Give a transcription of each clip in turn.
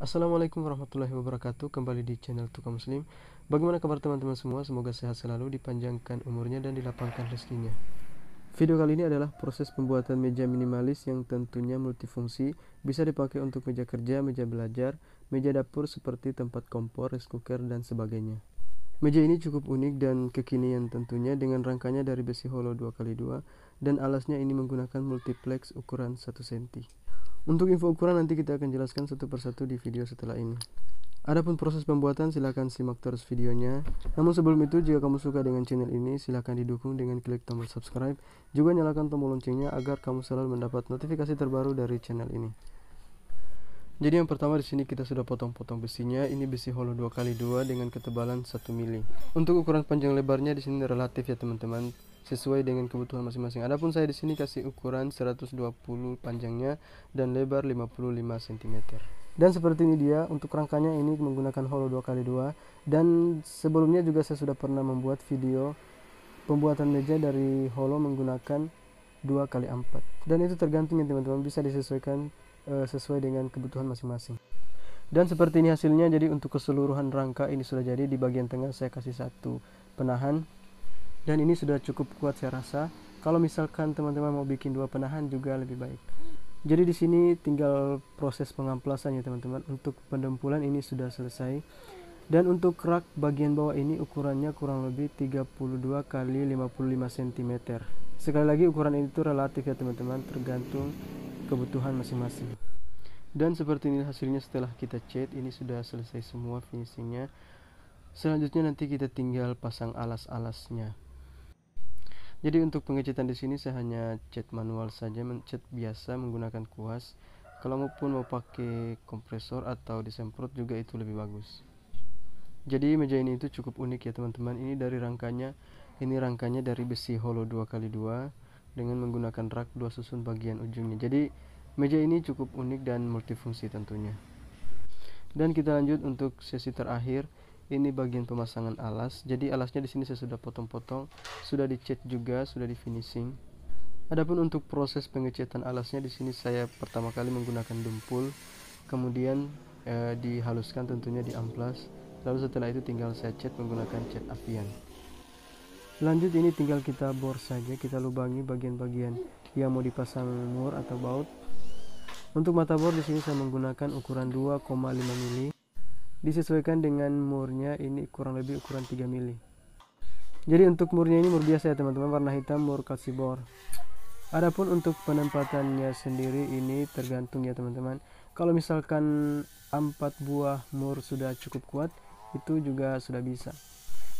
Assalamualaikum warahmatullahi wabarakatuh. Kembali di channel Tukang Muslim. Bagaimana kabar teman-teman semua? Semoga sehat selalu, dipanjangkan umurnya dan dilapangkan rezekinya. Video kali ini adalah proses pembuatan meja minimalis yang tentunya multifungsi, bisa dipakai untuk meja kerja, meja belajar, meja dapur seperti tempat kompor, rice cooker, dan sebagainya. Meja ini cukup unik dan kekinian tentunya, dengan rangkanya dari besi hollow 2x2 dan alasnya ini menggunakan multiplex ukuran 1 cm. Untuk info ukuran nanti kita akan jelaskan satu persatu di video setelah ini. Adapun proses pembuatan silahkan simak terus videonya. Namun sebelum itu, jika kamu suka dengan channel ini, silahkan didukung dengan klik tombol subscribe. Juga nyalakan tombol loncengnya agar kamu selalu mendapat notifikasi terbaru dari channel ini. Jadi yang pertama di sini kita sudah potong-potong besinya. Ini besi hollow 2x2 dengan ketebalan 1 mili. Untuk ukuran panjang lebarnya di sini relatif ya teman-teman, sesuai dengan kebutuhan masing-masing. Adapun saya di sini kasih ukuran 120 panjangnya dan lebar 55 cm. Dan seperti ini dia untuk rangkanya, ini menggunakan hollow 2x2, dan sebelumnya juga saya sudah pernah membuat video pembuatan meja dari hollow menggunakan 2x4. Dan itu tergantung ya teman-teman, bisa disesuaikan sesuai dengan kebutuhan masing-masing. Dan seperti ini hasilnya. Jadi untuk keseluruhan rangka ini sudah jadi. Di bagian tengah saya kasih satu penahan, dan ini sudah cukup kuat saya rasa. Kalau misalkan teman-teman mau bikin 2 penahan juga lebih baik. Jadi di sini tinggal proses pengamplasan ya teman-teman. Untuk pendempulan ini sudah selesai. Dan untuk rak bagian bawah ini ukurannya kurang lebih 32 x 55 cm. Sekali lagi ukuran ini tuh relatif ya teman-teman, tergantung kebutuhan masing-masing. Dan seperti ini hasilnya setelah kita cat. Ini sudah selesai semua finishingnya. Selanjutnya nanti kita tinggal pasang alas-alasnya. Jadi untuk pengecatan di sini saya hanya cat manual saja, cat biasa menggunakan kuas. Kalau maupun mau pakai kompresor atau disemprot juga itu lebih bagus. Jadi meja ini itu cukup unik ya teman-teman. Ini dari rangkanya, ini rangkanya dari besi hollow 2x2 dengan menggunakan rak 2 susun bagian ujungnya. Jadi meja ini cukup unik dan multifungsi tentunya. Dan kita lanjut untuk sesi terakhir. Ini bagian pemasangan alas. Jadi alasnya di sini saya sudah potong-potong, sudah dicat juga, sudah di finishing. Adapun untuk proses pengecatan alasnya di sini saya pertama kali menggunakan dempul, kemudian dihaluskan tentunya di amplas. Lalu setelah itu tinggal saya cat menggunakan cat apian. Lanjut ini tinggal kita bor saja, kita lubangi bagian-bagian yang mau dipasang mur atau baut. Untuk mata bor di sini saya menggunakan ukuran 2,5 mili. Disesuaikan dengan murnya, ini kurang lebih ukuran 3 mili. Jadi untuk murnya ini mur biasa ya teman-teman, warna hitam, mur kalsibor. Adapun untuk penempatannya sendiri ini tergantung ya teman-teman. Kalau misalkan 4 buah mur sudah cukup kuat, itu juga sudah bisa.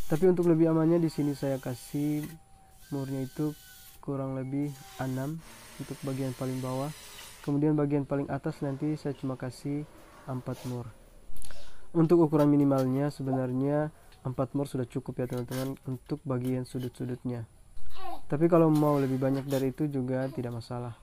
Tapi untuk lebih amannya di sini saya kasih murnya itu kurang lebih 6 untuk bagian paling bawah. Kemudian bagian paling atas nanti saya cuma kasih 4 mur. Untuk ukuran minimalnya sebenarnya 4 mur sudah cukup ya teman-teman untuk bagian sudut-sudutnya. Tapi kalau mau lebih banyak dari itu juga tidak masalah.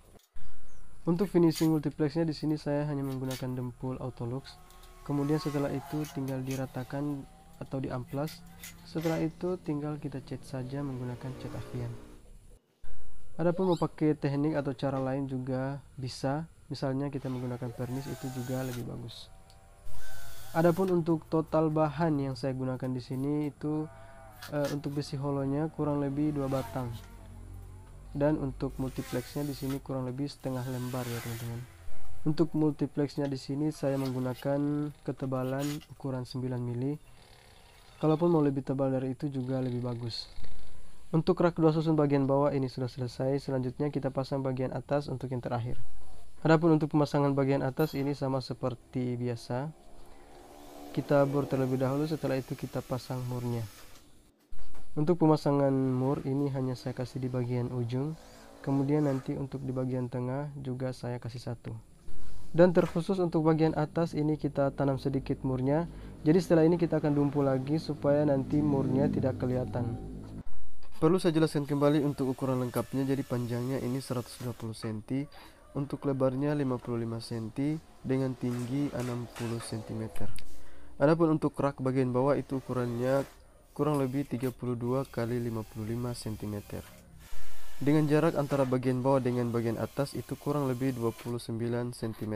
Untuk finishing multiplexnya di sini saya hanya menggunakan dempul Autolux. Kemudian setelah itu tinggal diratakan atau diamplas. Setelah itu tinggal kita cat saja menggunakan cat apian. Adapun mau pakai teknik atau cara lain juga bisa. Misalnya kita menggunakan vernis, itu juga lebih bagus. Adapun untuk total bahan yang saya gunakan di sini itu untuk besi hollownya kurang lebih 2 batang. Dan untuk multiplexnya di sini kurang lebih setengah lembar ya teman-teman. Untuk multiplexnya di sini saya menggunakan ketebalan ukuran 9 mili. Kalaupun mau lebih tebal dari itu juga lebih bagus. Untuk rak 2 susun bagian bawah ini sudah selesai. Selanjutnya kita pasang bagian atas untuk yang terakhir. Adapun untuk pemasangan bagian atas ini sama seperti biasa. Kita bor terlebih dahulu, setelah itu kita pasang murnya. Untuk pemasangan mur ini hanya saya kasih di bagian ujung, kemudian nanti untuk di bagian tengah juga saya kasih satu. Dan terkhusus untuk bagian atas ini kita tanam sedikit murnya. Jadi setelah ini kita akan dumpul lagi supaya nanti murnya tidak kelihatan. Perlu saya jelaskan kembali untuk ukuran lengkapnya. Jadi panjangnya ini 120 cm, untuk lebarnya 55 cm dengan tinggi 60 cm. Adapun untuk rak bagian bawah itu ukurannya kurang lebih 32 x 55 cm. Dengan jarak antara bagian bawah dengan bagian atas itu kurang lebih 29 cm.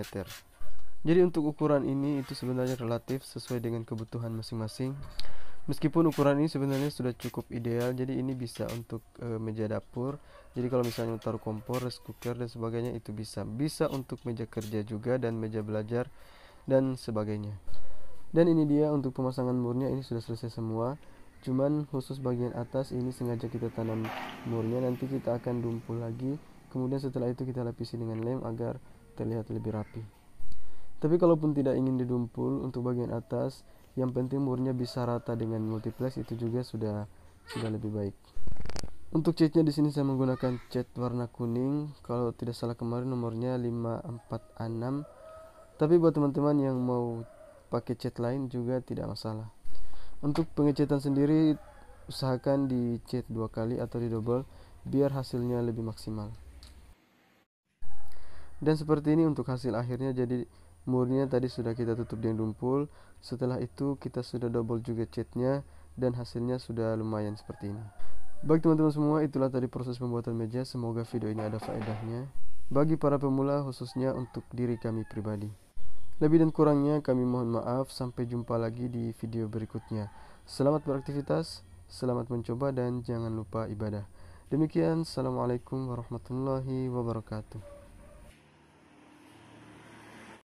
Jadi untuk ukuran ini itu sebenarnya relatif sesuai dengan kebutuhan masing-masing. Meskipun ukuran ini sebenarnya sudah cukup ideal, jadi ini bisa untuk meja dapur. Jadi kalau misalnya taruh kompor, rice cooker dan sebagainya itu bisa. Bisa untuk meja kerja juga dan meja belajar dan sebagainya. Dan ini dia untuk pemasangan murnya, ini sudah selesai semua. Cuman khusus bagian atas ini sengaja kita tanam murnya, nanti kita akan dumpul lagi. Kemudian setelah itu kita lapisi dengan lem agar terlihat lebih rapi. Tapi kalaupun tidak ingin didumpul untuk bagian atas, yang penting murnya bisa rata dengan multiplex, itu juga sudah lebih baik. Untuk catnya di sini saya menggunakan cat warna kuning. Kalau tidak salah kemarin nomornya 54A6. Tapi buat teman-teman yang mau pakai cat lain juga tidak masalah. Untuk pengecatan sendiri usahakan dicat 2 kali atau didouble biar hasilnya lebih maksimal. Dan seperti ini untuk hasil akhirnya. Jadi murnya tadi sudah kita tutup dengan dumpul. Setelah itu kita sudah double juga catnya dan hasilnya sudah lumayan seperti ini. Baik teman-teman semua, itulah tadi proses pembuatan meja. Semoga video ini ada faedahnya bagi para pemula, khususnya untuk diri kami pribadi. Lebih dan kurangnya kami mohon maaf. Sampai jumpa lagi di video berikutnya. Selamat beraktivitas, selamat mencoba, dan jangan lupa ibadah. Demikian, assalamualaikum warahmatullahi wabarakatuh.